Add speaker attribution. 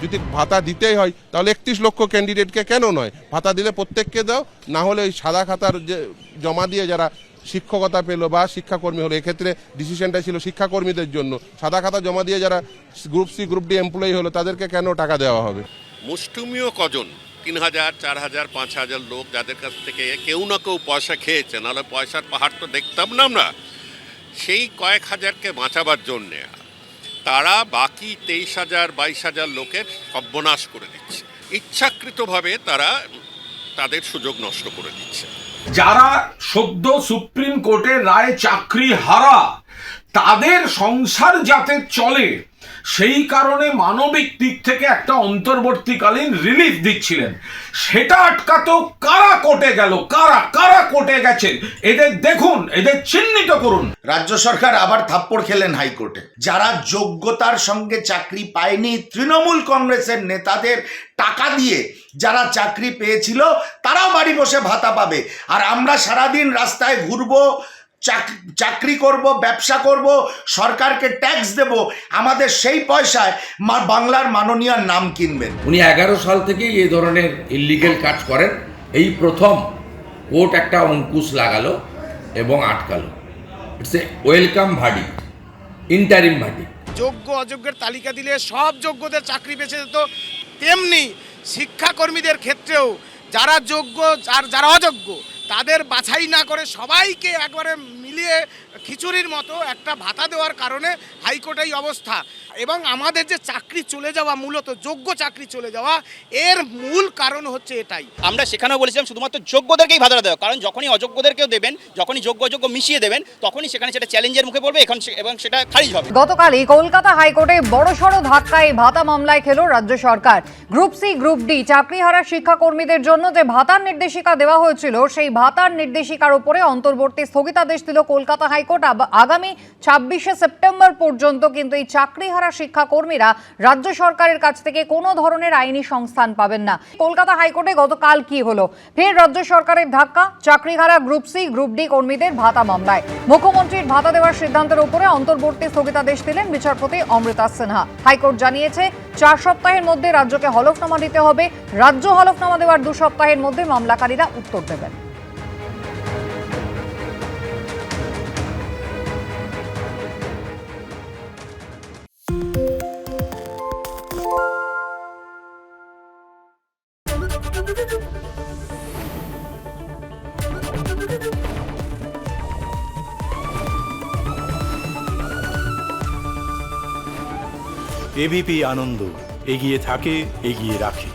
Speaker 1: যদি ভাতা দিতেই হয় তাহলে 31 লক্ষ ক্যান্ডিডেটকে কেন নয়, ভাতা দিলে প্রত্যেককে দাও, না হলে ওই সাদা খাতার যে জমা দিয়ে যারা শিক্ষকতা পেলো বা শিক্ষাকর্মী হলো, এক্ষেত্রে ডিসিশনটা ছিল শিক্ষাকর্মীদের জন্য, সাদা খাতা জমা দিয়ে যারা group C group D employee হলো তাদেরকে কেন টাকা দেওয়া হবে?
Speaker 2: মুষ্টিমীয় কজন 3,000, 4,000, 5,000 লোক যাদের কাছ থেকে কেউ না কেউ পয়সা খেয়েছে, নাহলে পয়সার পাহাড় তো দেখতাম না আমরা। সেই কয়েক হাজারকে বাঁচাবার জন্যে তারা বাকি 23,000, 22,000 লোকের সর্বনাশ করে দিচ্ছে। ইচ্ছাকৃতভাবে তারা তাদের সুযোগ নষ্ট করে দিচ্ছে।
Speaker 3: যারা সদ্য সুপ্রিম কোর্টের রায় চাকরি হারা, তাদের সংসার যাতে চলে সেই কারণে মানবিক দিক থেকে একটা অন্তর্বর্তীকালীন রিলিফ দিচ্ছিলেন, সেটা আটকাতেও কারা কোর্টে গেল, কারা কোর্টে গেছে, এদের দেখুন, এদের চিহ্নিত করুন।
Speaker 4: রাজ্য সরকার আবার থাপ্পড় খেলেন হাইকোর্টে। যারা যোগ্যতার সঙ্গে চাকরি পায়নি, তৃণমূল কংগ্রেসের নেতাদের টাকা দিয়ে যারা চাকরি পেয়েছিল তারাও বাড়ি বসে ভাতা পাবে, আর আমরা সারাদিন রাস্তায় ঘুরবো, চাকরি করব, ব্যবসা করব, সরকারকে ট্যাক্স দেব, আমাদের সেই পয়সায় বাংলার মাননীয় নাম কিনবেন।
Speaker 5: উনি 11 সাল থেকেই এই ধরনের ইলিগেল কাজ করেন, এই প্রথম কোর্ট একটা অঙ্কুশ লাগালো এবং আটকালো। It's a welcome verdict, interim verdict.
Speaker 6: যোগ্য অযোগ্যের তালিকা দিলে সব যোগ্যদের চাকরি বেঁচে যেত, তেমনি শিক্ষাকর্মীদের ক্ষেত্রেও যারা যোগ্য আর যারা অযোগ্য তাদের বাছাই না করে সবাইকে একবারে মিলিয়ে খিচুড়ির মতো একটা ভাতা দেওয়ার কারণে হাইকোর্টে এই অবস্থা। এবং আমাদের যে চাকরি চলে যাওয়া, মূলত যোগ্য চাকরি চলে যাওয়া, এর মূল কারণ হচ্ছে এটাই।
Speaker 7: আমরা সেখানেও বলেছিলাম শুধুমাত্র যোগ্যদেরকেই ভাতাটা দেওয়া, কারণ যখনই অযোগ্যদেরকেও দেবেন, যখনই যোগ্য অযোগ্য মিশিয়ে দেবেন, তখনই সেখানে সেটা চ্যালেঞ্জের মুখে পড়বে এবং সেটা খারিজ হবে।
Speaker 8: গতকালই কলকাতা হাইকোর্টে বড়সড় ধাক্কায় ভাতা মামলায় খেলো রাজ্য সরকার। গ্রুপ সি গ্রুপ ডি চাকরিহারা শিক্ষাকর্মীদের জন্য যে ভাতার নির্দেশিকা দেওয়া হয়েছিল, সেই ভাতার নির্দেশিকার উপরে অন্তর্বর্তী স্থগিতাদেশ দিল কলকাতা হাইকোর্ট। আগামী 26শে সেপ্টেম্বর পর্যন্ত কিন্তু এই চাকরিহারা শিক্ষাকর্মীরা রাজ্য সরকারের কাছ থেকে কোনো ধরনের আইনি সংস্থান পাবেন না। কলকাতা হাইকোর্টে গতকাল কি হলো? ফের রাজ্য সরকারের ধাক্কা চাকরিহারা গ্রুপ সি গ্রুপ ডি কর্মীদের ভাতা মামলায়। মুখ্যমন্ত্রীর ভাতা দেওয়ার সিদ্ধান্তের উপরে অন্তর্বর্তী স্থগিতাদেশ দিলেন বিচারপতি অমৃতা সিনহা। হাইকোর্ট জানিয়েছে 4 সপ্তাহের মধ্যে রাজ্যকে হলফনামা দিতে হবে। রাজ্য হলফনামা দেওয়ার 2 সপ্তাহের মধ্যে মামলাকারীরা উত্তর দেবেন।
Speaker 9: এবিপি আনন্দ, এগিয়ে থাকে, এগিয়ে রাখে।